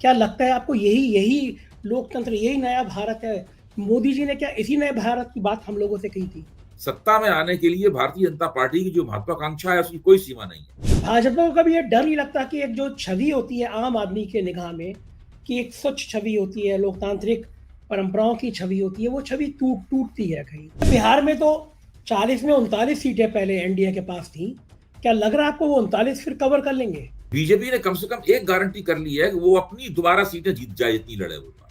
क्या लगता है आपको यही यही लोकतंत्र, यही नया भारत है? मोदी जी ने क्या इसी नए भारत की बात हम लोगों से कही थी? सत्ता में आने के लिए भारतीय जनता पार्टी की जो महत्वाकांक्षा है उसकी कोई सीमा नहीं है। भाजपा को कभी ये डर नहीं लगता कि एक जो छवि होती है आम आदमी के निगाह में, कि एक स्वच्छ छवि होती है, लोकतांत्रिक परंपराओं की छवि होती है, वो छवि टूटती है कहीं? बिहार में तो 40 में 39 सीटें पहले एनडीए के पास थी। क्या लग रहा है आपको वो 39 फिर कवर कर लेंगे? बीजेपी ने कम से कम एक गारंटी कर ली है कि वो अपनी दोबारा सीटें जीत जाए, इतनी लड़े वो दोबारा।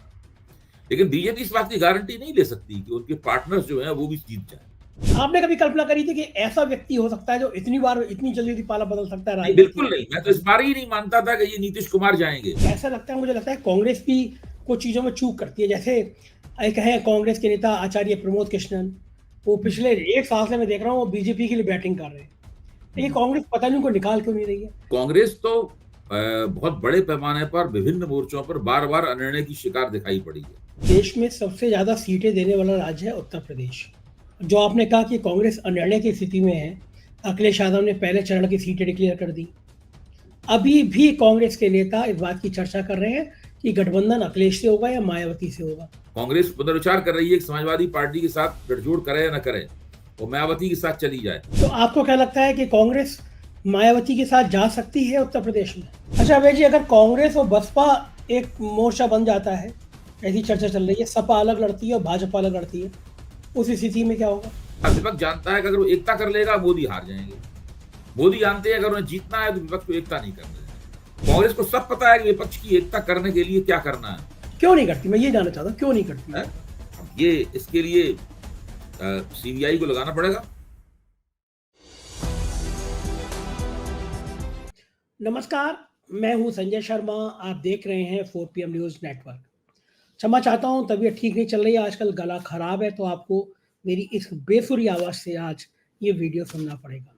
लेकिन बीजेपी इस बात की गारंटी नहीं ले सकती कि उनके पार्टनर्स जो हैं वो भी जीत जाए। आपने कभी कल्पना करी थी कि ऐसा व्यक्ति हो सकता है जो इतनी बार इतनी जल्दी पाला बदल सकता है नहीं, राजनीति बिल्कुल में? नहीं। मैं तो इस बार ही नहीं मानता था कि ये नीतीश कुमार जाएंगे। ऐसा लगता है, मुझे लगता है कांग्रेस भी कुछ चीज़ों में चूक करती है। जैसे एक है कांग्रेस के नेता आचार्य प्रमोद कृष्णन, वो पिछले एक साल से मैं देख रहा हूँ वो बीजेपी के लिए बैटिंग कर रहे हैं। लेकिन कांग्रेस पता नहीं उनको निकाल क्यों नहीं रही है। कांग्रेस तो बहुत बड़े पैमाने पर विभिन्न मोर्चों पर बार बार अनिर्णय की शिकार दिखाई पड़ी है। देश में सबसे ज़्यादा सीटें देने वाला राज्य है उत्तर प्रदेश। जो आपने कहा कि कांग्रेस अनिर्णय की स्थिति में है, अखिलेश यादव ने पहले चरण की सीटें डिक्लेयर कर दी। अभी भी कांग्रेस के नेता इस बात की चर्चा कर रहे हैं कि गठबंधन अखिलेश से होगा या मायावती से होगा। कांग्रेस पुनर्विचार कर रही है कि समाजवादी पार्टी के साथ गठजोड़ करे या न करे, वो मायावती के साथ चली जाए। तो आपको क्या लगता है कि कांग्रेस मायावती के साथ जा सकती है उत्तर प्रदेश में? अच्छा अभय जी, अगर कांग्रेस और बसपा एक मोर्चा बन जाता है, ऐसी चर्चा चल रही है, सपा अलग लड़ती है और भाजपा अलग लड़ती है, उस स्थिति में क्या होगा? विपक्ष जानता है कि अगर वो एकता कर लेगा मोदी हार जाएंगे। मोदी जानते हैं अगर उन्हें जीतना है तो विपक्ष को एकता नहीं करने देना। कांग्रेस को सब पता है कि विपक्ष की एकता करने के लिए क्या करना है। क्यों नहीं करती, मैं ये जानना चाहता हूँ, क्यों नहीं करती है? ये इसके लिए सीबीआई को लगाना पड़ेगा। नमस्कार, मैं हूं संजय शर्मा। आप देख रहे हैं 4 PM न्यूज़ नेटवर्क। क्षमा चाहता हूं, तबीयत ठीक नहीं चल रही है, आजकल गला खराब है, तो आपको मेरी इस बेसुरी आवाज़ से आज ये वीडियो सुनना पड़ेगा।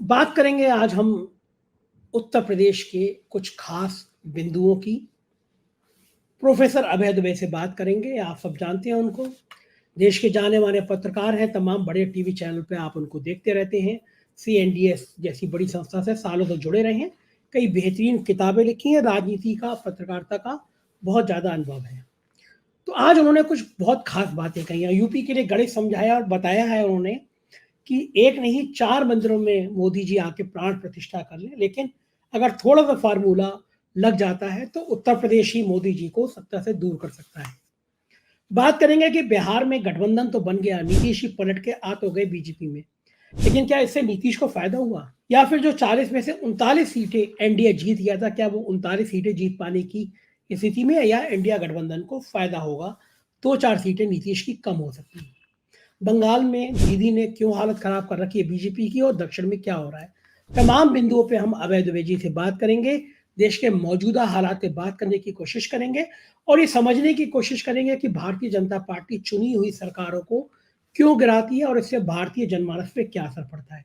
बात करेंगे आज हम उत्तर प्रदेश के कुछ खास बिंदुओं की। प्रोफेसर अभय दुबे से बात करेंगे, आप सब जानते हैं उनको। देश के जाने-माने पत्रकार हैं, तमाम बड़े टीवी चैनल पे आप उनको देखते रहते हैं। सीएनडीएस जैसी बड़ी संस्था से सालों से जुड़े रहे हैं। कई बेहतरीन किताबें लिखी हैं, राजनीति का, पत्रकारिता का बहुत ज़्यादा अनुभव है। तो आज उन्होंने कुछ बहुत खास बातें कही हैं। यूपी के लिए गणित समझाया और बताया है उन्होंने कि एक नहीं 4 मंदिरों में मोदी जी आके प्राण प्रतिष्ठा कर लें, लेकिन अगर थोड़ा-सा फ़ॉर्मूला लग जाता है तो उत्तर प्रदेश ही मोदी जी को सत्ता से दूर कर सकता है। बात करेंगे कि बिहार में गठबंधन तो बन गया, नीतीश ही पलट के आ तो गए बीजेपी में। लेकिन क्या इससे नीतीश को फ़ायदा हुआ? या फिर जो 40 में से 39 सीटें एनडीए जीत गया था, क्या वो 39 सीटें जीत पाने की स्थिति में है या इंडिया गठबंधन को फ़ायदा होगा? 2-4 सीटें नीतीश की कम हो सकती हैं। बंगाल में दीदी ने क्यों हालत खराब कर रखी है बीजेपी की और दक्षिण में क्या हो रहा है? तमाम बिंदुओं पे हम अभय दुबे जी से बात करेंगे, देश के मौजूदा हालात पे बात करने की कोशिश करेंगे और ये समझने की कोशिश करेंगे कि भारतीय जनता पार्टी चुनी हुई सरकारों को क्यों गिराती है और इससे भारतीय जनमानस पे क्या असर पड़ता है।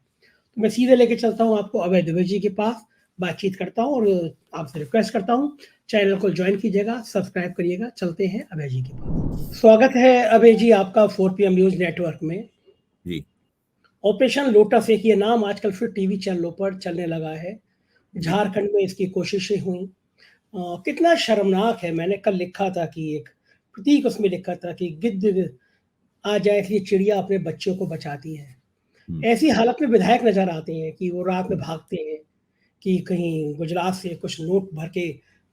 तो मैं सीधे लेके चलता हूँ आपको अभय दुबे जी के पास, बातचीत करता हूँ और आपसे रिक्वेस्ट करता हूँ, चैनल को जॉइन कीजिएगा, सब्सक्राइब करिएगा। चलते हैं अभय जी के पास। स्वागत है अभय जी आपका 4 PM न्यूज़ नेटवर्क में। जी। ऑपरेशन लोटस एक ये नाम आजकल फिर टीवी चैनलों पर चलने लगा है। जी। झारखंड में इसकी कोशिशें हुई। कितना शर्मनाक है, मैंने कल लिखा था कि एक प्रतीक उसमें लिखा था कि गिद्ध आ जाए इसलिए चिड़िया अपने बच्चों को बचाती है। ऐसी हालत में विधायक नज़र आते हैं कि वो रात में भागते हैं कि कहीं गुजरात से कुछ नोट भर के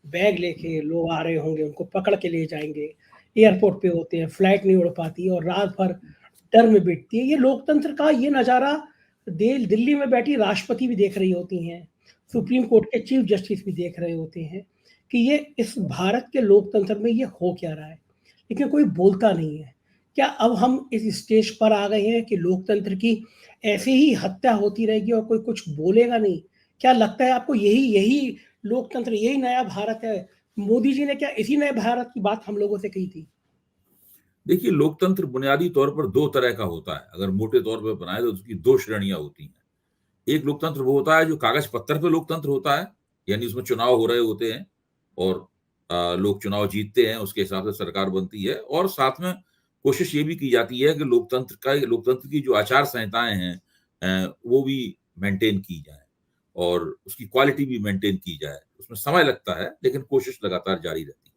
बैग लेके लोग आ रहे होंगे, उनको पकड़ के ले जाएँगे। एयरपोर्ट पे होते हैं, फ्लाइट नहीं उड़ पाती और रात भर डर में बीतती है। ये लोकतंत्र का ये नज़ारा दिल्ली में बैठी राष्ट्रपति भी देख रही होती हैं, सुप्रीम कोर्ट के चीफ जस्टिस भी देख रहे होते हैं कि ये इस भारत के लोकतंत्र में ये हो क्या रहा है, लेकिन कोई बोलता नहीं है। क्या अब हम इस स्टेज पर आ गए हैं कि लोकतंत्र की ऐसे ही हत्या होती रहेगी और कोई कुछ बोलेगा नहीं? क्या लगता है आपको यही यही लोकतंत्र, यही नया भारत है? मोदी जी ने क्या इसी नए भारत की बात हम लोगों से कही थी? देखिए, लोकतंत्र बुनियादी तौर पर दो तरह का होता है। अगर मोटे तौर पर बनाए तो उसकी दो श्रेणियां होती हैं। एक लोकतंत्र वो होता है जो कागज पत्थर पे लोकतंत्र होता है, यानी उसमें चुनाव हो रहे होते हैं और लोग चुनाव जीतते हैं, उसके हिसाब से सरकार बनती है और साथ में कोशिश ये भी की जाती है कि लोकतंत्र की जो आचार संहिताएं हैं वो भी मेंटेन की जाए। और उसकी क्वालिटी भी मेंटेन की जाए। उसमें समय लगता है, लेकिन कोशिश लगातार जारी रहती है।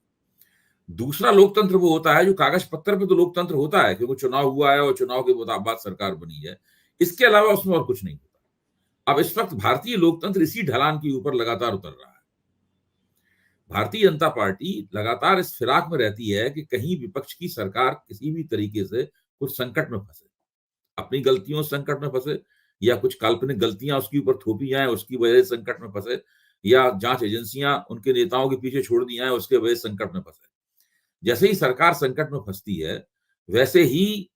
दूसरा लोकतंत्र वो होता है जो कागज पत्थर पे तो लोकतंत्र होता है, क्योंकि चुनाव हुआ है और चुनाव के बाद सरकार बनी है, इसके अलावा उसमें और कुछ नहीं होता। अब इस वक्त भारतीय लोकतंत्र इसी ढलान के ऊपर लगातार उतर रहा है। भारतीय जनता पार्टी लगातार इस फिराक में रहती है कि कहीं विपक्ष की सरकार किसी भी तरीके से कुछ संकट में फंसे, अपनी गलतियों से संकट में फंसे, या कुछ काल्पनिक गलतियां उसके ऊपर थोपी जाए उसकी वजह से संकट में फंसे, या जांच एजेंसियां उनके नेताओं के पीछे छोड़ दी जाए उसके वजह से संकट में फंसे। जैसे ही सरकार संकट में फंसती है, वैसे ही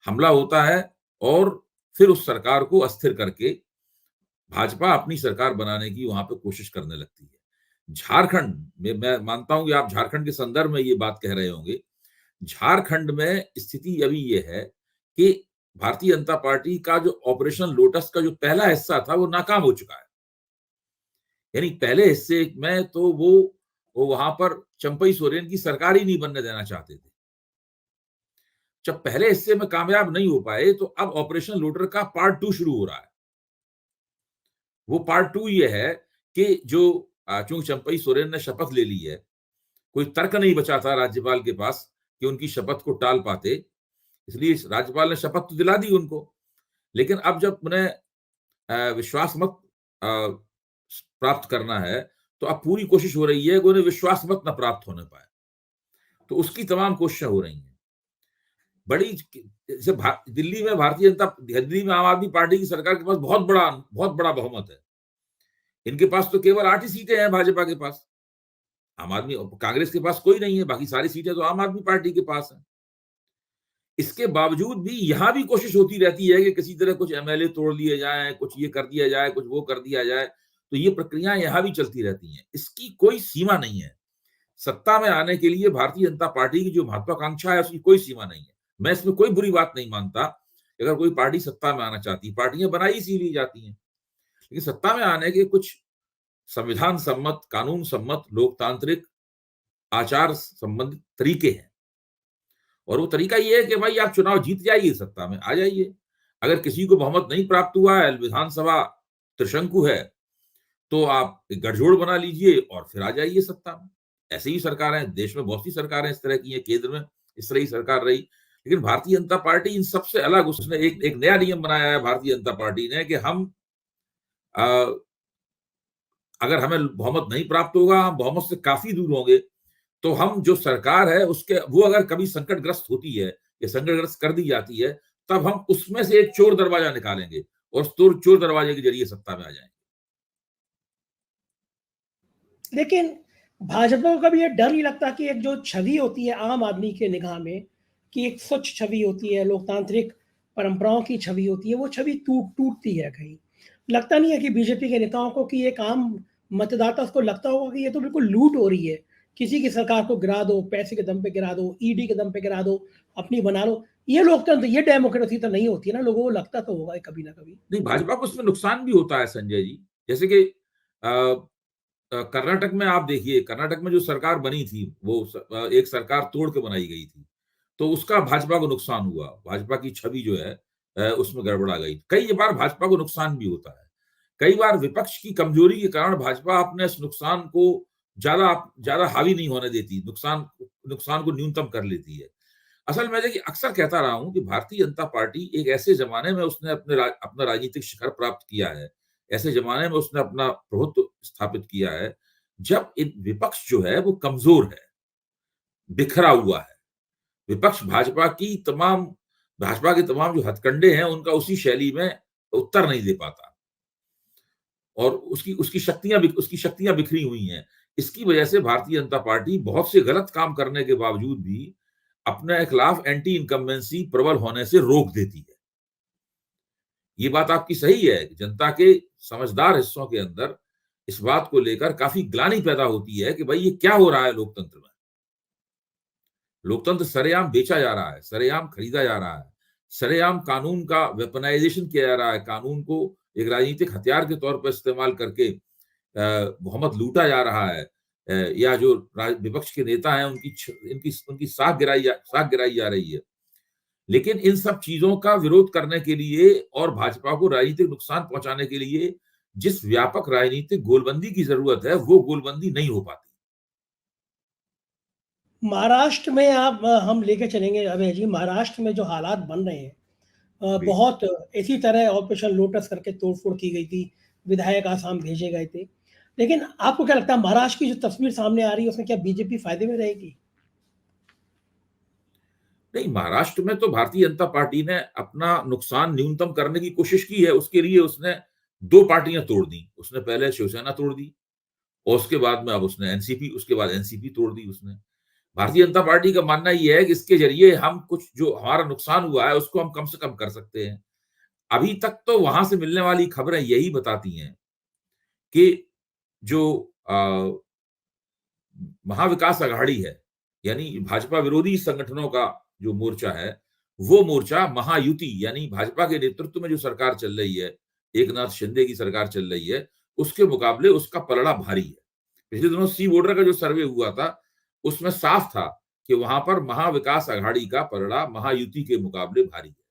हमला होता है और फिर उस सरकार को अस्थिर करके भाजपा अपनी सरकार बनाने की वहां पे कोशिश करने लगती है। झारखंड में, मैं मानता हूं कि आप झारखंड के संदर्भ में ये बात कह रहे होंगे, झारखंड में स्थिति अभी ये है कि भारतीय जनता पार्टी का जो ऑपरेशन लोटस का जो पहला हिस्सा था वो नाकाम हो चुका है। यानी पहले हिस्से में तो वो वहां पर चंपई सोरेन की सरकार ही नहीं बनने देना चाहते थे। जब पहले हिस्से में कामयाब नहीं हो पाए, तो अब ऑपरेशन लोटर का पार्ट 2 शुरू हो रहा है। वो पार्ट 2 ये है कि जो चूंकि चंपई सोरेन ने शपथ ले ली है, कोई तर्क नहीं बचा था राज्यपाल के पास कि उनकी शपथ को टाल पाते, इसलिए राज्यपाल ने शपथ तो दिला दी उनको। लेकिन अब जब उन्हें विश्वास मत प्राप्त करना है, तो अब पूरी कोशिश हो रही है कि उन्हें विश्वास मत न प्राप्त होने पाए। तो उसकी तमाम कोशिशें हो रही हैं। बड़ी जैसे दिल्ली में आम आदमी पार्टी की सरकार के पास बहुत बड़ा बहुमत है। इनके पास तो केवल 8 ही सीटें हैं भाजपा के पास। आम आदमी कांग्रेस के पास कोई नहीं है, बाकी सारी सीटें तो आम आदमी पार्टी के पास है। इसके बावजूद भी यहां भी कोशिश होती रहती है कि किसी तरह कुछ एमएलए तोड़ लिए जाए, कुछ ये कर दिया जाए, कुछ वो कर दिया जाए। तो ये प्रक्रियाएं यहां भी चलती रहती हैं। इसकी कोई सीमा नहीं है। सत्ता में आने के लिए भारतीय जनता पार्टी की जो महत्वाकांक्षा है, उसकी कोई सीमा नहीं है। मैं इसमें कोई बुरी बात नहीं मानता। अगर कोई पार्टी सत्ता में आना चाहती, पार्टियां बनाई इसीलिए जाती हैं, लेकिन सत्ता में आने के कुछ संविधान सम्मत, कानून सम्मत, लोकतांत्रिक आचार संबंधित तरीके हैं। और वो तरीका ये है कि भाई आप चुनाव जीत जाइए, सत्ता में आ जाइए। अगर किसी को बहुमत नहीं प्राप्त हुआ है, विधानसभा त्रिशंकु है, तो आप एक गठजोड़ बना लीजिए और फिर आ जाइए सत्ता में। ऐसे ही सरकारें, देश में बहुत सी सरकारें इस तरह की हैं, केंद्र में इस तरह की सरकार रही। लेकिन भारतीय जनता पार्टी इन सबसे अलग, उसने एक नया नियम बनाया है भारतीय जनता पार्टी ने कि हम अगर हमें बहुमत नहीं प्राप्त होगा, हम बहुमत से काफी दूर होंगे, तो हम जो सरकार है उसके, वो अगर कभी संकटग्रस्त होती है या संकटग्रस्त कर दी जाती है, तब हम उसमें से एक चोर दरवाजा निकालेंगे और उस चोर दरवाजे के जरिए सत्ता में आ जाएंगे। लेकिन भाजपा को कभी ये डर नहीं लगता कि एक जो छवि होती है आम आदमी के निगाह में, कि एक स्वच्छ छवि होती है, लोकतांत्रिक परंपराओं की छवि होती है, वो छवि टूटती है कहीं? लगता नहीं है कि बीजेपी के नेताओं को, कि एक आम मतदाता को लगता होगा कि ये तो बिल्कुल लूट हो रही है, किसी की सरकार को गिरा दो, पैसे के दम पे गिरा दो, ईडी के दम पे गिरा दो, अपनी बना लो। ये लोकतंत्र, ये डेमोक्रेसी तो नहीं होती है ना। लोगों को लगता तो होगा कभी ना कभी। नहीं, भाजपा को उसमें नुकसान भी होता है संजय जी। जैसे कि कर्नाटक में आप देखिए, कर्नाटक में जो सरकार बनी थी, वो एक सरकार तोड़ के बनाई गई थी, तो उसका भाजपा को नुकसान हुआ। भाजपा की छवि जो है उसमें गड़बड़ा गई। कई बार भाजपा को नुकसान भी होता है। कई बार विपक्ष की कमजोरी के कारण भाजपा अपने इस नुकसान को ज्यादा हावी नहीं होने देती, नुकसान को न्यूनतम कर लेती है। असल में देखिए, अक्सर कहता रहा हूं कि भारतीय जनता पार्टी एक ऐसे जमाने में उसने अपना राजनीतिक शिखर प्राप्त किया है, ऐसे जमाने में उसने अपना प्रभुत्व स्थापित किया है, जब विपक्ष जो है वो कमजोर है, बिखरा हुआ है। विपक्ष भाजपा के तमाम जो हथकंडे हैं, उनका उसी शैली में उत्तर नहीं दे पाता, और उसकी शक्तियां बिखरी हुई हैं। इसकी वजह से भारतीय जनता पार्टी बहुत से गलत काम करने के बावजूद भी अपने खिलाफ एंटी इनकम्बेंसी प्रबल होने से रोक देती है। ये बात आपकी सही है कि जनता के समझदार हिस्सों के अंदर इस बात को लेकर काफी ग्लानि पैदा होती है कि भाई ये क्या हो रहा है लोकतंत्र में। लोकतंत्र सरेआम बेचा जा रहा है, सरेआम खरीदा जा रहा है, सरेआम कानून का वेपनाइजेशन किया जा रहा है, कानून को एक राजनीतिक हथियार के तौर पर इस्तेमाल करके बहुमत लूटा जा रहा है, या जो विपक्ष के नेता हैं उनकी साख गिराई जा रही है। लेकिन इन सब चीजों का विरोध करने के लिए और भाजपा को राजनीतिक नुकसान पहुंचाने के लिए जिस व्यापक राजनीतिक गोलबंदी की जरूरत है वो गोलबंदी नहीं हो पाती। महाराष्ट्र में आप हम लेके चलेंगे अभय जी, महाराष्ट्र में जो हालात बन रहे हैं, जी। बहुत इसी तरह ऑपरेशन लोटस करके तोड़-फोड़ की गई थी, विधायक आसाम भेजे गए थे। लेकिन आपको क्या लगता है महाराष्ट्र की जो तस्वीर सामने आ रही है उसमें क्या बीजेपी फ़ायदे में रहेगी? नहीं, महाराष्ट्र में तो भारतीय जनता पार्टी ने अपना नुकसान न्यूनतम करने की कोशिश की है। उसके लिए उसने 2 पार्टियां तोड़ दी। उसने पहले शिवसेना तोड़ दी और उसके बाद में अब उसने एनसीपी, उसके बाद एनसीपी तोड़ दी उसने। भारतीय जनता पार्टी का मानना ये है कि इसके जरिए हम कुछ जो हमारा नुकसान हुआ है उसको हम कम से कम कर सकते हैं। अभी तक तो वहां से मिलने वाली खबरें यही बताती हैं कि जो महाविकास अघाड़ी है, यानी भाजपा विरोधी संगठनों का जो मोर्चा है, वो मोर्चा महायुति यानी भाजपा के नेतृत्व में जो सरकार चल रही है, एकनाथ शिंदे की सरकार चल रही है, उसके मुकाबले उसका पलड़ा भारी है। पिछले दिनों सी वोटर का जो सर्वे हुआ था, उसमें साफ था कि वहां पर महाविकास अघाड़ी का पलड़ा महायुति के मुकाबले भारी है।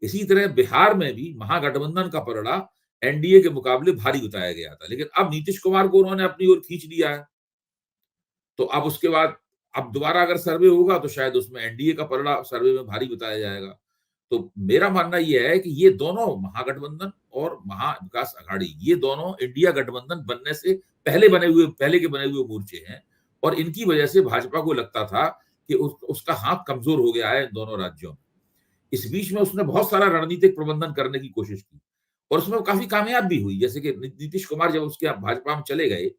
इसी तरह बिहार में भी महागठबंधन का पलड़ा एनडीए के मुकाबले भारी बताया गया था, लेकिन अब नीतीश कुमार को उन्होंने अपनी ओर खींच लिया है। तो अब उसके बाद अब दोबारा अगर सर्वे होगा तो शायद उसमें एनडीए का पलड़ा सर्वे में भारी बताया जाएगा। तो मेरा मानना यह है कि ये दोनों महागठबंधन और महाविकास अघाड़ी, ये दोनों इंडिया गठबंधन बनने से पहले के बने हुए मोर्चे हैं और इनकी वजह से भाजपा को लगता था कि उसका हाथ कमजोर हो गया है इन दोनों राज्यों में। इस बीच में उसने बहुत सारा रणनीतिक प्रबंधन करने की कोशिश की और उसमें वो काफी कामयाब भी हुई। जैसे कि नीतीश कुमार जब उसके भाजपा में चले गए,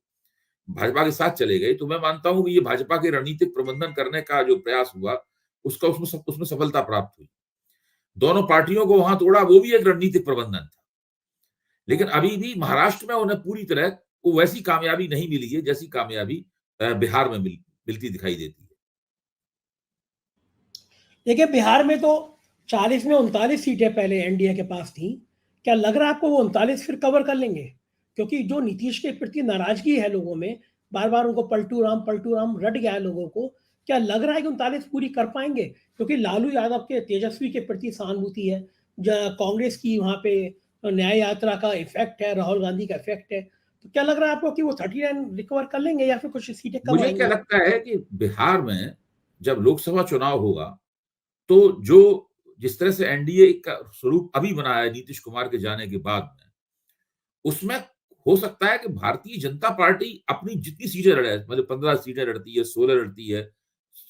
भाजपा के साथ चले गए, तो मैं मानता हूं कि ये भाजपा के रणनीतिक प्रबंधन करने का जो प्रयास हुआ, उसका उसमें सफलता प्राप्त हुई। दोनों पार्टियों को वहां तोड़ा, वो भी एक रणनीतिक प्रबंधन था। लेकिन अभी भी महाराष्ट्र में उन्हें पूरी तरह वो वैसी कामयाबी नहीं मिली है जैसी कामयाबी बिहार में मिलती दिखाई देती है। देखिए, बिहार में तो 40 में 39 सीटें पहले एनडीए के पास थी। क्या लग रहा है आपको वो 39 फिर कवर कर लेंगे? क्योंकि जो नीतीश के प्रति नाराज़गी है लोगों में, बार-बार उनको पलटू राम रट गया है लोगों को। क्या लग रहा है कि 39 पूरी कर पाएँगे? क्योंकि लालू यादव के तेजस्वी के प्रति सहानुभूति है। कांग्रेस की वहाँ पे न्याय यात्रा का इफ़ेक्ट है, राहुल गांधी का इफ़ेक्ट है। तो क्या लग रहा है आपको कि वो 39 रिकवर कर लेंगे या फिर कुछ सीटें कम मुझे क्या आएँगी? लगता है कि बिहार में जब लोकसभा चुनाव होगा, तो जो जिस तरह से एनडीए का स्वरूप अभी बना है नीतीश कुमार के जाने के बाद में, उसमें हो सकता है कि भारतीय जनता पार्टी अपनी जितनी सीटें लड़े, मतलब 15 सीटें लड़ती है, 16 लड़ती है,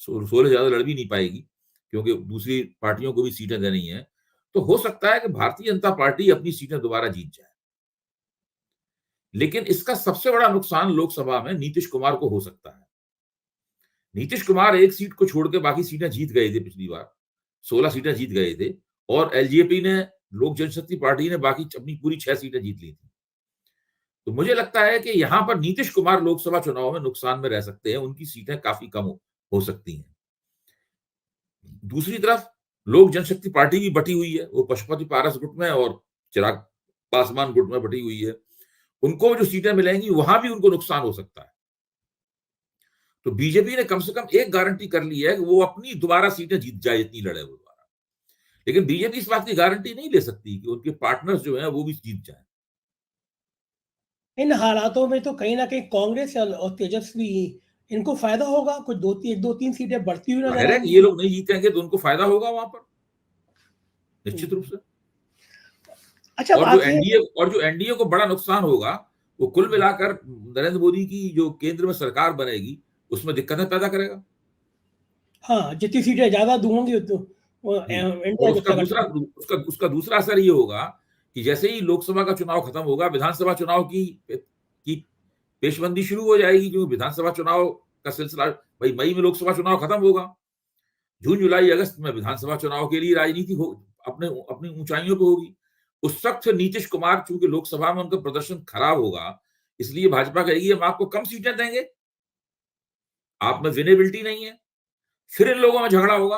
16 ज्यादा लड़ भी नहीं पाएगी क्योंकि दूसरी पार्टियों को भी सीटें देनी है। तो हो सकता है कि भारतीय जनता पार्टी अपनी सीटें दोबारा जीत जाए। लेकिन इसका सबसे बड़ा नुकसान लोकसभा में नीतीश कुमार को हो सकता है। नीतीश कुमार एक सीट को छोड़ के बाकी सीटें जीत गए थे पिछली बार, 16 सीटें जीत गए थे और एलजेपी ने, लोक जनशक्ति पार्टी ने बाकी अपनी पूरी 6 सीटें जीत ली थी। तो मुझे लगता है कि यहां पर नीतीश कुमार लोकसभा चुनाव में नुकसान में रह सकते हैं, उनकी सीटें काफी कम हो सकती हैं। दूसरी तरफ लोक जनशक्ति पार्टी भी बटी हुई है, वो पशुपति पारस गुट में और चिराग पासवान गुट में बटी हुई है। उनको जो सीटें मिलेंगी वहां भी उनको नुकसान हो सकता है। तो बीजेपी ने कम से कम एक गारंटी कर ली है कि वो अपनी दोबारा सीटें जीत जाए, इतनी लड़े वो दोबारा। लेकिन बीजेपी इस बात की गारंटी नहीं ले सकती कि उनके पार्टनर्स जो हैं वो भी जीत जाए। इन हालातों में तो कहीं न कहीं कांग्रेस और तेजस्वी इनको फ़ायदा होगा, कुछ 2-3 सीटें बढ़ती हुई नज़र जाहिर है कि आएँगी। ये लोग नहीं जीतेंगे तो उनको फायदा होगा वहां पर, निश्चित रूप हुँ। से। अच्छा और बात ये जो एनडीए को बड़ा नुकसान होगा, वो कुल मिलाकर नरेंद्र मोदी की जो केंद्र में सरकार बनेगी, उसमें दिक्कतें पैदा करेगा। हाँ, जितनी सीटें ज़्यादा होंगी तो वो जी। और इंडिया गठबंधन उसका दूसरा असर ये होगा कि जैसे ही लोकसभा का चुनाव खत्म होगा, विधानसभा चुनाव की पेशबंदी शुरू हो जाएगी, क्योंकि विधानसभा चुनाव का सिलसिला भाई मई में लोकसभा चुनाव खत्म होगा। जून, जुलाई, अगस्त में विधानसभा चुनाव के लिए राजनीति हो अपने अपनी ऊंचाइयों पे होगी। उस वक्त फिर नीतीश कुमार, चूंकि लोकसभा में उनका प्रदर्शन खराब होगा, इसलिए भाजपा कहेगी हम आपको कम सीटें देंगे, आप में विनेबिलिटी नहीं है। फिर इन लोगों में झगड़ा होगा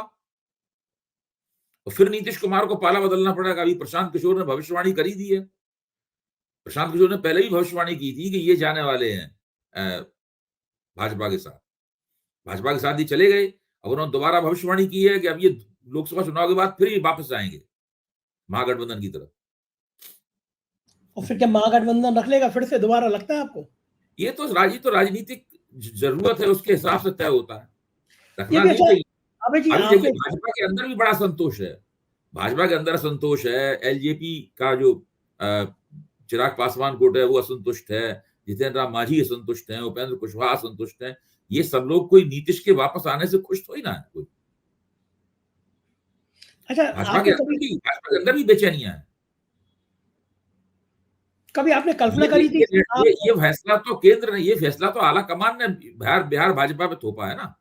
और फिर नीतीश कुमार को पाला बदलना पड़ेगा। अभी प्रशांत किशोर ने भविष्यवाणी करी दी है। प्रशांत किशोर ने पहले ही भविष्यवाणी की थी कि ये जाने वाले हैं भाजपा के साथ। भाजपा के साथ ही चले गए। अब उन्होंने दोबारा भविष्यवाणी की है कि अब ये लोकसभा चुनाव के बाद फिर ये वापस आएंगे महागठबंधन की तरफ। और फिर क्या महागठबंधन रख लेगा फिर से दोबारा, लगता है आपको? ये तो राजनीतिक जरूरत है, उसके हिसाब से तय होता है, ये रखना भी नहीं अच्छा। चाहिए। अबे जी अभी आप देखिए भाजपा के अंदर भी बड़ा संतोष है, भाजपा के अंदर असंतोष है, एलजेपी का जो चिराग पासवान गुट है वो असंतुष्ट है, जितेंद्र राम मांझी असंतुष्ट हैं, उपेंद्र कुशवाहा असंतुष्ट हैं। ये सब लोग कोई नीतीश के वापस आने से खुश थोड़ी ना है कोई। अच्छा, आपने कभी भाजपा के अंदर भी बेचैनियां हैं। कभी आपने कल्पना ये करी थी कि ये आप ये फैसला तो केंद्र ने, ये फैसला तो आला कमान ने बिहार भाजपा पे थोपा है ना।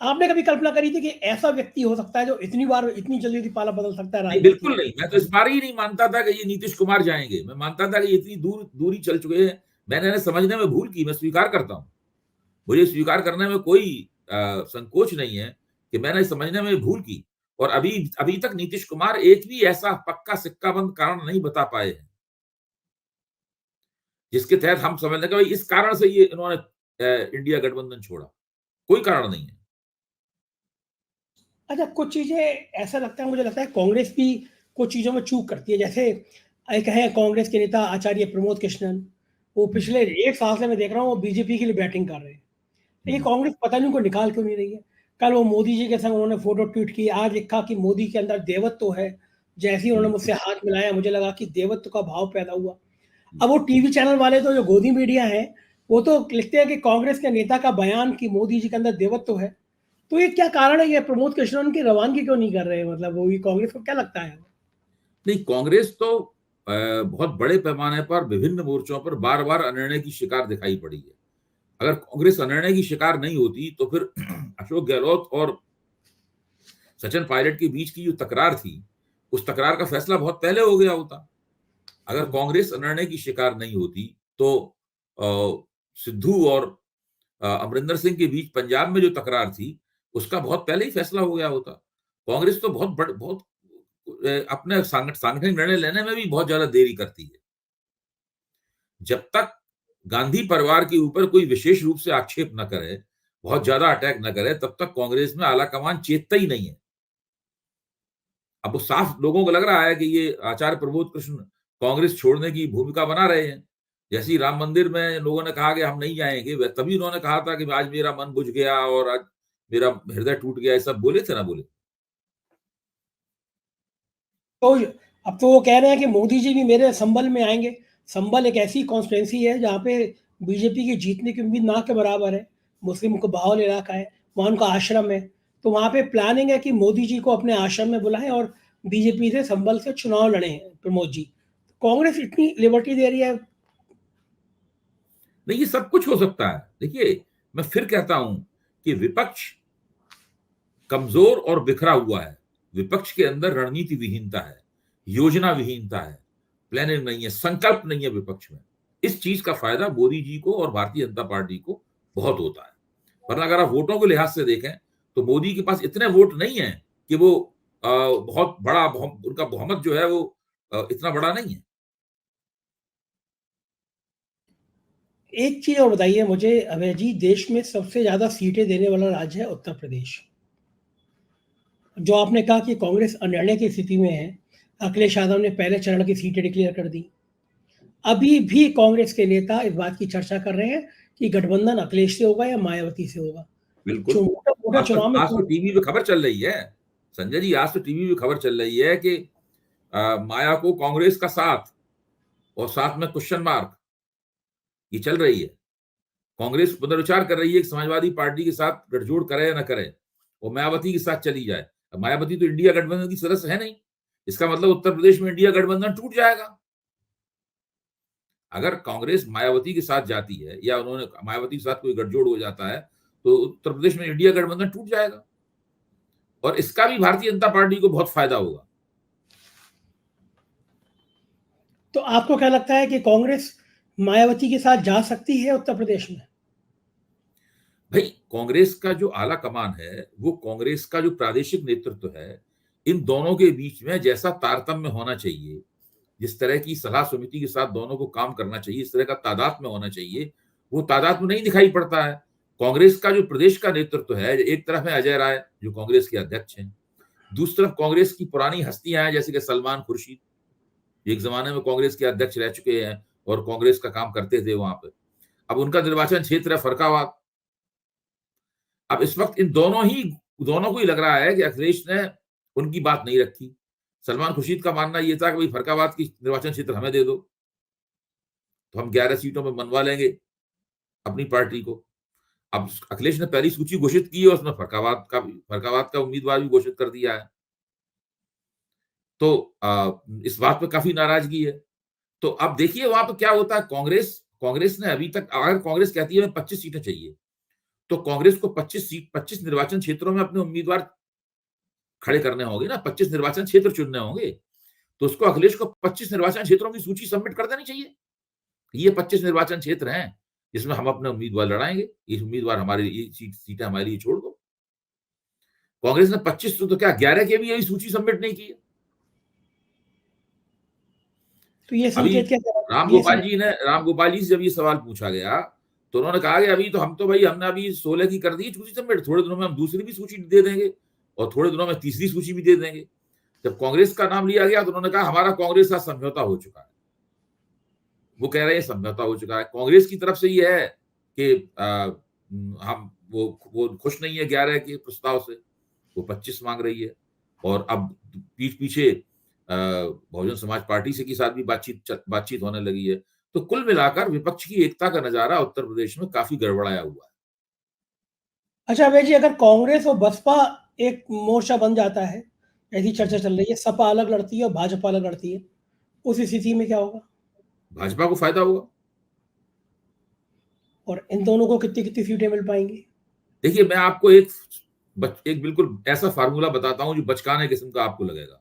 आपने कभी कल्पना करी थी कि ऐसा व्यक्ति हो सकता है जो इतनी बार इतनी जल्दी पाला बदल सकता है नहीं, राजनीति बिल्कुल में? नहीं। मैं तो इस बार ही नहीं मानता था कि ये नीतीश कुमार जाएंगे। मैं मानता था कि ये इतनी दूरी चल चुके हैं। मैंने इन्हें समझने में भूल की, मैं स्वीकार करता हूं। मुझे स्वीकार करने में कोई संकोच नहीं है कि मैंने समझने में भूल की। और अभी अभी तक नीतीश कुमार एक भी ऐसा पक्का सिक्काबंद कारण नहीं बता पाए हैं जिसके तहत हम समझ लें कि भाई इस कारण से ये इन्होंने इंडिया गठबंधन छोड़ा। कोई कारण नहीं है। अच्छा, कुछ चीज़ें ऐसा लगता है, मुझे लगता है कांग्रेस भी कुछ चीज़ों में चूक करती है। जैसे एक है कांग्रेस के नेता आचार्य प्रमोद कृष्णन, वो पिछले 1 साल से मैं देख रहा हूँ वो बीजेपी के लिए बैटिंग कर रहे हैं। लेकिन कांग्रेस पता नहीं उनको निकाल क्यों नहीं रही है। कल वो मोदी जी के संग उन्होंने फ़ोटो ट्वीट की, आज लिखा कि मोदी के अंदर देवत्व है। जैसे ही उन्होंने मुझसे हाथ मिलाया मुझे लगा कि देवत्व का भाव पैदा हुआ। अब वो टीवी चैनल वाले तो जो गोदी मीडिया है, वो तो लिखते हैं कि कांग्रेस के नेता का बयान कि मोदी जी के अंदर देवत्व है। तो ये क्या कारण है, ये प्रमोद कृष्णन की रवानगी क्यों नहीं कर रहे हैं? मतलब वो, ये कांग्रेस को क्या लगता है? नहीं, कांग्रेस तो बहुत बड़े पैमाने पर विभिन्न मोर्चों पर बार बार अनिर्णय की शिकार दिखाई पड़ी है। अगर कांग्रेस अनिर्णय की शिकार नहीं होती तो फिर अशोक गहलोत और सचिन पायलट के बीच की जो तकरार थी, उस तकरार का फैसला बहुत पहले हो गया होता। अगर कांग्रेस अनिर्णय की शिकार नहीं होती तो अ, सिद्धू और अमरिंदर सिंह के बीच पंजाब में जो तकरार थी, उसका बहुत पहले ही फैसला हो गया होता। कांग्रेस तो बहुत अपने सांगठनिक निर्णय लेने में भी बहुत ज्यादा देरी करती है। जब तक गांधी परिवार के ऊपर कोई विशेष रूप से आक्षेप न करे, बहुत ज्यादा अटैक न करे, तब तक कांग्रेस में आला कमान चेतता ही नहीं है। अब वो साफ लोगों को लग रहा है कि ये आचार्य प्रमोद कृष्ण कांग्रेस छोड़ने की भूमिका बना रहे हैं। जैसे ही राम मंदिर में लोगों ने कहा कि हम नहीं जाएंगे, तभी उन्होंने कहा था कि आज मेरा मन बुझ गया और आज मेरा हृदय टूट गया। ऐसा बोले थे ना बोले? तो अब तो वो कह रहे हैं कि मोदी जी भी मेरे संभल में आएंगे। संभल एक ऐसी कॉन्स्टिट्यूंसी है जहाँ पे बीजेपी की जीतने की उम्मीद ना के बराबर है। मुस्लिम को बाहुल इलाका है, वहाँ उनका आश्रम है। तो वहाँ पे प्लानिंग है कि मोदी जी को अपने आश्रम में बुलाएं और बीजेपी से संभल से चुनाव लड़े प्रमोद जी। कांग्रेस इतनी लिबर्टी दे रही है। नहीं, ये सब कुछ हो सकता है। देखिए, मैं फिर कहता हूं कि विपक्ष कमजोर और बिखरा हुआ है। विपक्ष के अंदर रणनीति विहीनता है, योजना विहीनता है, प्लानिंग नहीं है, संकल्प नहीं है विपक्ष में। इस चीज का फायदा मोदी जी को और भारतीय जनता पार्टी को बहुत होता है। वरना अगर आप वोटों के लिहाज से देखें तो मोदी के पास इतने वोट नहीं है कि वो बहुत बड़ा उनका बहुमत जो है वो इतना बड़ा नहीं है। एक चीज़ और बताइए मुझे अभय जी, देश में सबसे ज़्यादा सीटें देने वाला राज्य है उत्तर प्रदेश। जो आपने कहा कि कांग्रेस अनिर्णय की स्थिति में है, अखिलेश यादव ने पहले चरण की सीटें डिक्लेयर कर दी। अभी भी कांग्रेस के नेता इस बात की चर्चा कर रहे हैं कि गठबंधन अखिलेश से होगा या मायावती से होगा। बिल्कुल। मोटा चुनाव में आज तो टीवी पे खबर चल रही है, संजय जी, आज तो टीवी पे खबर चल रही है कि माया को कांग्रेस का साथ और साथ में क्वेश्चन मार्क, ये चल रही है। कांग्रेस पुनर्विचार कर रही है कि समाजवादी पार्टी के साथ गठजोड़ करे या न करे, वो मायावती के साथ चली जाए। अब मायावती तो इंडिया गठबंधन की सदस्य है नहीं, इसका मतलब उत्तर प्रदेश में इंडिया गठबंधन टूट जाएगा। अगर कांग्रेस मायावती के साथ जाती है या उन्होंने मायावती के साथ कोई गठजोड़ हो जाता है तो उत्तर प्रदेश में इंडिया गठबंधन टूट जाएगा और इसका भी भारतीय जनता पार्टी को बहुत फायदा होगा। तो आपको क्या लगता है कि कांग्रेस मायावती के साथ जा सकती है उत्तर प्रदेश में? भाई, कांग्रेस का जो आला कमान है, वो कांग्रेस का जो प्रादेशिक नेतृत्व है, इन दोनों के बीच में जैसा तारतम्य होना चाहिए, जिस तरह की सलाह समिति के साथ दोनों को काम करना चाहिए, इस तरह का तादात्म्य होना चाहिए, वो तादात्म्य नहीं दिखाई पड़ता है। कांग्रेस का जो प्रदेश का नेतृत्व है, एक तरफ है अजय राय जो कांग्रेस के अध्यक्ष हैं, दूसरी तरफ कांग्रेस की पुरानी हस्तियां हैं जैसे कि सलमान खुर्शीद, एक जमाने में कांग्रेस के अध्यक्ष रह चुके हैं और कांग्रेस का काम करते थे वहां पे। अब उनका निर्वाचन क्षेत्र है फरक्काबाद। अब इस वक्त इन दोनों को ही लग रहा है कि अखिलेश ने उनकी बात नहीं रखी। सलमान खुर्शीद का मानना यह था कि भाई फरक्काबाद की निर्वाचन क्षेत्र हमें दे दो, तो हम 11 सीटों में मनवा लेंगे अपनी पार्टी को। अब अखिलेश ने पहली सूची घोषित की और उसमें फरक्काबाद का उम्मीदवार भी घोषित कर दिया है। तो इस बात पे काफी नाराजगी है। तो अब देखिए वहां पर क्या होता है। कांग्रेस ने अभी तक, अगर कांग्रेस कहती है हमें 25 सीटें चाहिए, तो कांग्रेस को 25 निर्वाचन क्षेत्रों में अपने उम्मीदवार खड़े करने होंगे ना, 25 निर्वाचन क्षेत्र चुनने होंगे। तो उसको अखिलेश को 25 निर्वाचन क्षेत्रों की सूची सबमिट कर देनी चाहिए। ये 25 निर्वाचन क्षेत्र हैं जिसमें हम अपने उम्मीदवार लड़ाएंगे, ये उम्मीदवार हमारे लिए, सीटें हमारे लिए छोड़ दो। कांग्रेस ने 25 तो क्या 11 की भी यही सूची सबमिट नहीं की है। तो ये अभी संकेत क्या राम गोपाल जी से जब ये सवाल पूछा गया तो उन्होंने कहा कि अभी तो हम तो भाई हमने अभी 16 की कर दी सूची सबमिट, थोड़े दिनों में हम दूसरी भी सूची दे देंगे और थोड़े दिनों में तीसरी सूची भी दे देंगे। जब कांग्रेस का नाम लिया गया तो उन्होंने कहा हमारा कांग्रेस का समझौता हो चुका है। वो कह रहे हैं समझौता हो चुका है। कांग्रेस की तरफ से ये है कि हम वो खुश नहीं है 11 के प्रस्ताव से, वो 25 मांग रही है। और अब पीठ पीछे बहुजन समाज पार्टी से के साथ भी बातचीत होने लगी है। तो कुल मिलाकर विपक्ष की एकता का नजारा उत्तर प्रदेश में काफी गड़बड़ाया हुआ है। अच्छा अभय जी, अगर कांग्रेस और बसपा एक मोर्चा बन जाता है, ऐसी चर्चा चल रही है, सपा अलग लड़ती है और भाजपा अलग लड़ती है, उस स्थिति में क्या होगा? भाजपा को फायदा होगा। और इन दोनों को कितनी कितनी सीटें मिल पाएंगी? देखिए मैं आपको एक बिल्कुल ऐसा फार्मूला बताता हूं जो बचकाने किस्म का आपको लगेगा,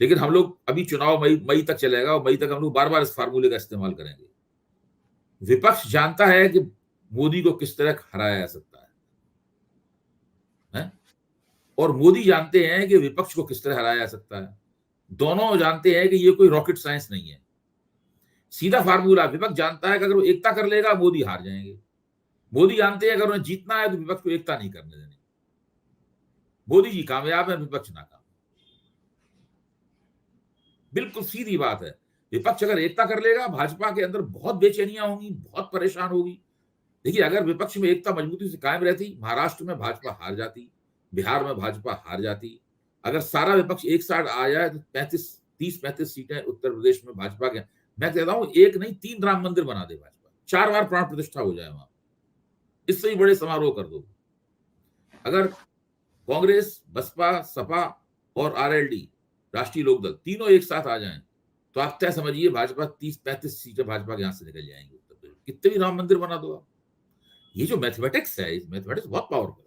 लेकिन हम लोग अभी चुनाव मई तक चलेगा और मई तक हम लोग बार बार इस फार्मूले का इस्तेमाल करेंगे। विपक्ष जानता है कि मोदी को किस तरह हराया जा सकता है? और मोदी जानते हैं कि विपक्ष को किस तरह हराया जा सकता है। दोनों जानते हैं कि ये कोई रॉकेट साइंस नहीं है। सीधा फार्मूला, विपक्ष जानता है कि अगर वो एकता कर लेगा मोदी हार जाएंगे। मोदी जानते हैं अगर उन्हें जीतना है तो विपक्ष को एकता नहीं करने देनी। मोदी जी कामयाब है, विपक्ष नाकाम। बिल्कुल सीधी बात है। विपक्ष अगर एकता कर लेगा, भाजपा के अंदर बहुत बेचैनियां होंगी, बहुत परेशान होगी। देखिए अगर विपक्ष में एकता मजबूती से कायम रहती, महाराष्ट्र में भाजपा हार जाती, बिहार में भाजपा हार जाती। अगर सारा विपक्ष एक साथ आ जाए तो 30-35 सीटें उत्तर प्रदेश में भाजपा के। मैं कहता हूं एक नहीं 3 राम मंदिर बना दे भाजपा, 4 बार प्राण प्रतिष्ठा हो जाए वहां, इससे ही बड़े समारोह कर दो। अगर कांग्रेस, बसपा, सपा और आरएलडी, राष्ट्रीय लोकदल, तीनों एक साथ आ जाएं तो आप तय समझिए भाजपा 30-35 सीटें भाजपा के यहां से निकल जाएंगी उत्तर प्रदेश। कितने भी राम मंदिर बना दो आप। ये जो मैथमेटिक्स है, इस मैथमेटिक्स बहुत पावरफुल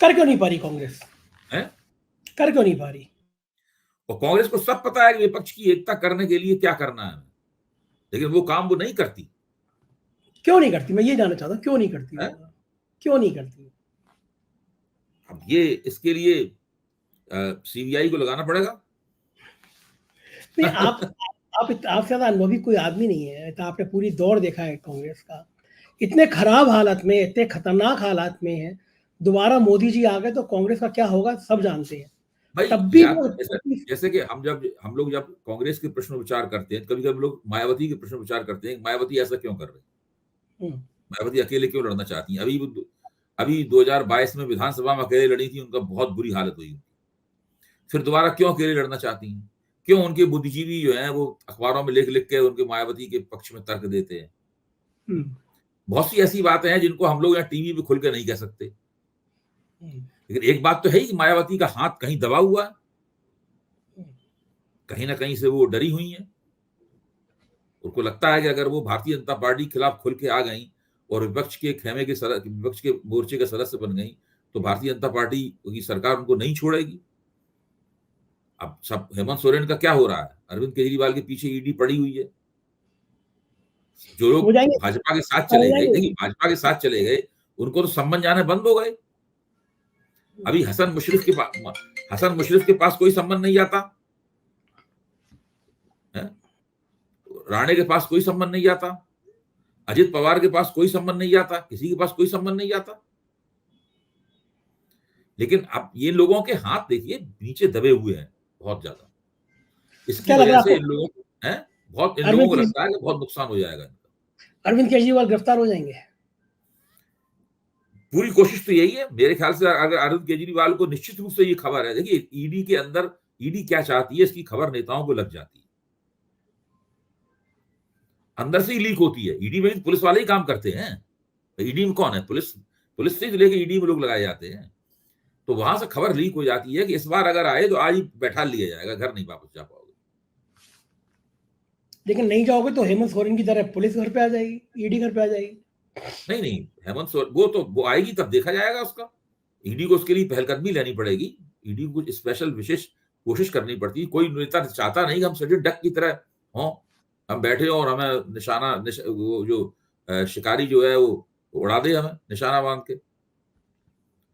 कर क्यों नहीं पा रही कांग्रेस? है। कर क्यों नहीं पा रही? और कांग्रेस को सब पता है कि विपक्ष की एकता करने के लिए क्या करना है, लेकिन वो काम वो नहीं करती। क्यों नहीं करती? मैं ये जानना चाहता हूं, क्यों नहीं करती? क्यों नहीं करती? अब ये इसके लिए सीबीआई को लगाना पड़ेगा। नहीं, आपसे ज्यादा अनुभवी कोई आदमी नहीं है। तो आपने पूरी दौर देखा है कांग्रेस का, इतने खराब हालत में, इतने खतरनाक हालात में है। दोबारा मोदी जी आ गए तो कांग्रेस का क्या होगा सब जानते हैं। भाई तब भी जैसे कि हम लोग जब कांग्रेस के प्रश्न विचार करते हैं, कभी कभी लोग मायावती के प्रश्न विचार करते हैं, मायावती ऐसा क्यों कर रहे हैं, मायावती अकेले क्यों लड़ना चाहती हैं। अभी 2022 में विधानसभा में अकेले लड़ी थी, उनका बहुत बुरी हालत हुई। फिर दोबारा क्यों अकेले लड़ना चाहती हैं? क्यों उनके बुद्धिजीवी जो हैं वो अखबारों में लिख लिख के उनके मायावती के पक्ष में तर्क देते हैं। बहुत सी ऐसी बातें हैं जिनको हम लोग यहाँ टीवी पे खुल के नहीं कह सकते, लेकिन एक बात तो है कि मायावती का हाथ कहीं दबा हुआ है, कहीं ना कहीं से वो डरी हुई है। उनको लगता है कि अगर वो भारतीय जनता पार्टी के खिलाफ खुल के आ गई और विपक्ष के मोर्चे के सदस्य बन गई तो भारतीय जनता पार्टी की सरकार उनको नहीं छोड़ेगी। अब सब हेमंत सोरेन का क्या हो रहा है, अरविंद केजरीवाल के पीछे ईडी पड़ी हुई है। जो लोग भाजपा के साथ चले गए, देखिए भाजपा के साथ चले गए उनको तो संबंध जाने बंद हो गए। अभी हसन मुशर्रफ के पास कोई संबंध नहीं आता है, राणे के पास कोई संबंध नहीं आता, अजित पवार के पास कोई संबंध नहीं आता, किसी के पास कोई संबंध नहीं आता। लेकिन अब ये लोगों के हाथ देखिए नीचे दबे हुए हैं बहुत ज्यादा। इसकी क्या लग रहा वजह है से आपको इन लोगों को बहुत इन लोगों अरविंद को केज लगता है कि बहुत नुकसान हो जाएगा इनका। अरविंद केजरीवाल गिरफ्तार हो जाएंगे? पूरी कोशिश तो यही है मेरे ख्याल से। अगर अरविंद केजरीवाल को निश्चित रूप से ये खबर है, देखिए ईडी के अंदर ईडी क्या चाहती है इसकी खबर नेताओं को लग जाती है, अंदर से ही लीक होती है। ईडी में पुलिस वाले ही काम करते हैं। ईडी में कौन है? पुलिस। पुलिस से लेके ईडी में लोग लगाए जाते हैं। तो वहां से खबर लीक हो जाती है कि इस बार अगर आए तो आज ही बैठा लिया जाएगा, घर नहीं वापस जा पाओगे। लेकिन नहीं जाओगे तो हेमंत सोरेन की तरह पुलिस घर पे आ जाएगी, ईडी घर पे आ जाएगी। नहीं नहीं, हेमंत सोरेन वो आएगी तब देखा जाएगा उसका। ईडी को उसके लिए पहलकदमी लेनी पड़ेगी। ईडी को स्पेशल विशेष कोशिश करनी पड़ती है। कोई नेता चाहता नहीं कि हम सचिन डक की तरह हों, हम बैठे हों और हमें वो जो शिकारी जो है वो उड़ा दे हमें निशाना बांध के।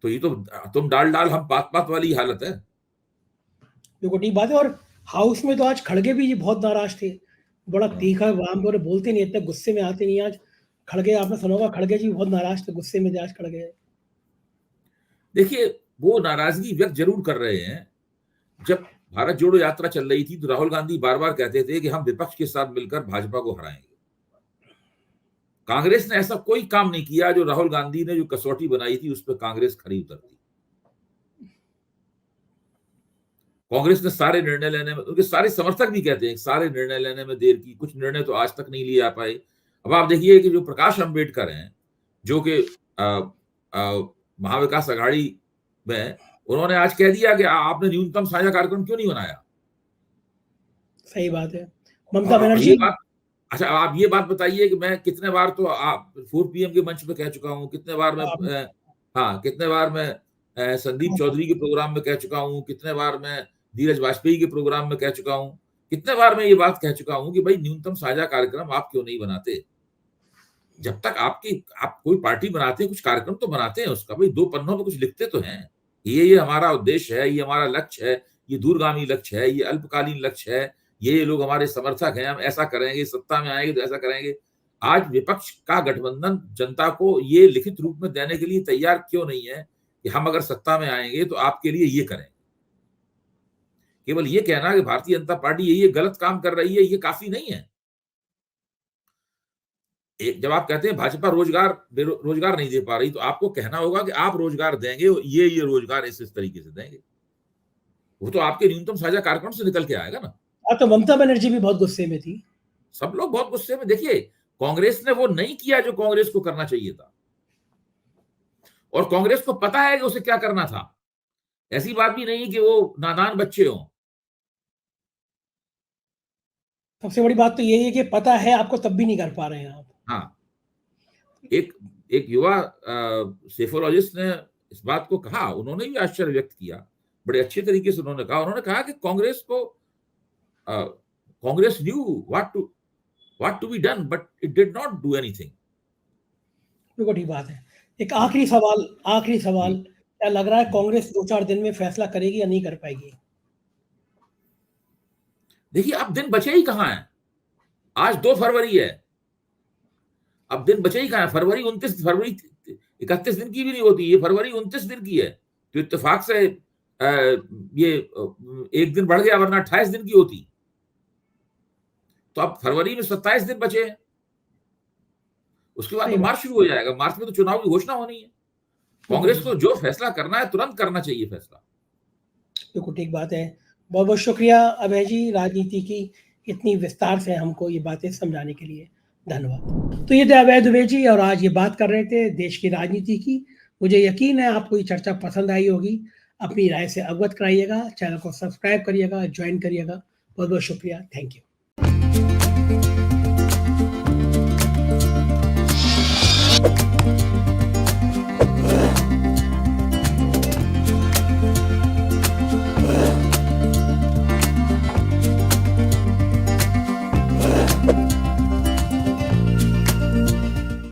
तो ये तो तुम डाल डाल हम पात पात वाली हालत है। बिल्कुल ठीक बात है। और हाउस में तो आज खड़गे भी बहुत नाराज थे। बड़ा तीखा वहां पर बोलते नहीं, इतने गुस्से में आते नहीं। आज खड़गे, आपने सुना होगा, खड़गे जी बहुत नाराज थे, गुस्से में थे आज खड़गे। देखिए वो नाराजगी व्यक्त जरूर कर रहे हैं। जब भारत जोड़ो यात्रा चल रही थी तो राहुल गांधी बार बार कहते थे कि हम विपक्ष के साथ मिलकर भाजपा को हराएंगे। कांग्रेस ने ऐसा कोई काम नहीं किया जो राहुल गांधी ने जो कसौटी बनाई थी उस पर कांग्रेस खरी उतरती। कांग्रेस ने सारे निर्णय लेने में, उनके सारे समर्थक भी कहते हैं सारे निर्णय लेने में देर की, कुछ निर्णय तो आज तक नहीं लिए आ पाए। अब आप देखिए कि जो प्रकाश अंबेडकर हैं जो कि महाविकास अघाड़ी में, उन्होंने आज कह दिया कि आपने न्यूनतम साझा कार्यक्रम क्यों नहीं बनाया। सही बात है। ममता बनर्जी, अच्छा आप ये बात बताइए कि मैं कितने बार तो आप 4 PM के मंच पे कह चुका हूं, कितने बार मैं संदीप चौधरी के प्रोग्राम में कह चुका हूं, कितने बार मैं धीरज वाजपेयी के प्रोग्राम में कह चुका हूं, कितने बार मैं ये बात कह चुका हूं कि भाई न्यूनतम साझा कार्यक्रम आप क्यों नहीं बनाते। जब तक आप कोई पार्टी बनाते हैं कुछ कार्यक्रम तो बनाते हैं उसका, भाई 2 पन्नों पे कुछ लिखते तो हैं, ये हमारा उद्देश्य है, ये हमारा लक्ष्य है, ये दूरगामी लक्ष्य है, ये अल्पकालीन लक्ष्य है, ये लोग हमारे समर्थक हैं, हम ऐसा करेंगे, सत्ता में आएंगे तो ऐसा करेंगे। आज विपक्ष का गठबंधन जनता को ये लिखित रूप में देने के लिए तैयार क्यों नहीं है कि हम अगर सत्ता में आएंगे तो आपके लिए ये करेंगे। केवल ये कहना कि भारतीय जनता पार्टी ये गलत काम कर रही है, ये काफी नहीं है। जब आप कहते हैं भाजपा रोजगार नहीं दे पा रही, तो आपको कहना होगा कि आप रोजगार देंगे, ये रोजगार इस तरीके से देंगे। वो तो आपके न्यूनतम साझा कार्यक्रम से निकल के आएगा ना। तो ममता बनर्जी भी बहुत गुस्से में थी। सब लोग बहुत गुस्से में। देखिए कांग्रेस ने वो नहीं किया जो कांग्रेस को करना चाहिए था, और कांग्रेस को पता है कि उसे क्या करना था। ऐसी बात भी नहीं कि वो नादान बच्चे हों। सबसे बड़ी बात तो यही है कि पता है आपको, तब भी नहीं कर पा रहे हैं आप। हाँ, एक युवा सेफोलॉजिस्ट ने इस बात को कहा, उन्होंने भी आश्चर्य व्यक्त किया, बड़े अच्छे तरीके से उन्होंने कहा कि Congress knew what to be done but it did not do anything. बिल्कुल ठीक बात है। एक आखिरी सवाल, क्या लग रहा है कांग्रेस 2-4 दिन में फैसला करेगी या नहीं कर पाएगी? देखिए अब दिन बचे ही कहां हैं। आज 2 फरवरी है, अब दिन बचे ही कहां है। फरवरी 31 दिन की भी नहीं होती, ये फरवरी 29 दिन की है। तो इत्तेफाक से ये 1 दिन बढ़ गया, वरना 28 दिन की होती। तो अब फरवरी में 27 दिन बचे हैं, उसके बाद तो मार्च शुरू हो जाएगा। मार्च में तो चुनाव की घोषणा होनी है। कांग्रेस को जो फैसला करना है तुरंत करना चाहिए फैसला। बिल्कुल ठीक बात है। बहुत बहुत शुक्रिया अभय जी, राजनीति की इतनी विस्तार से हमको ये बातें समझाने के लिए। धन्यवाद। तो ये थे अभय दुबे जी, और आज ये बात कर रहे थे देश की राजनीति की। मुझे यकीन है आपको ये चर्चा पसंद आई होगी। अपनी राय से अवगत कराइएगा, चैनल को सब्सक्राइब करिएगा, ज्वाइन करिएगा। बहुत बहुत शुक्रिया। Thank you.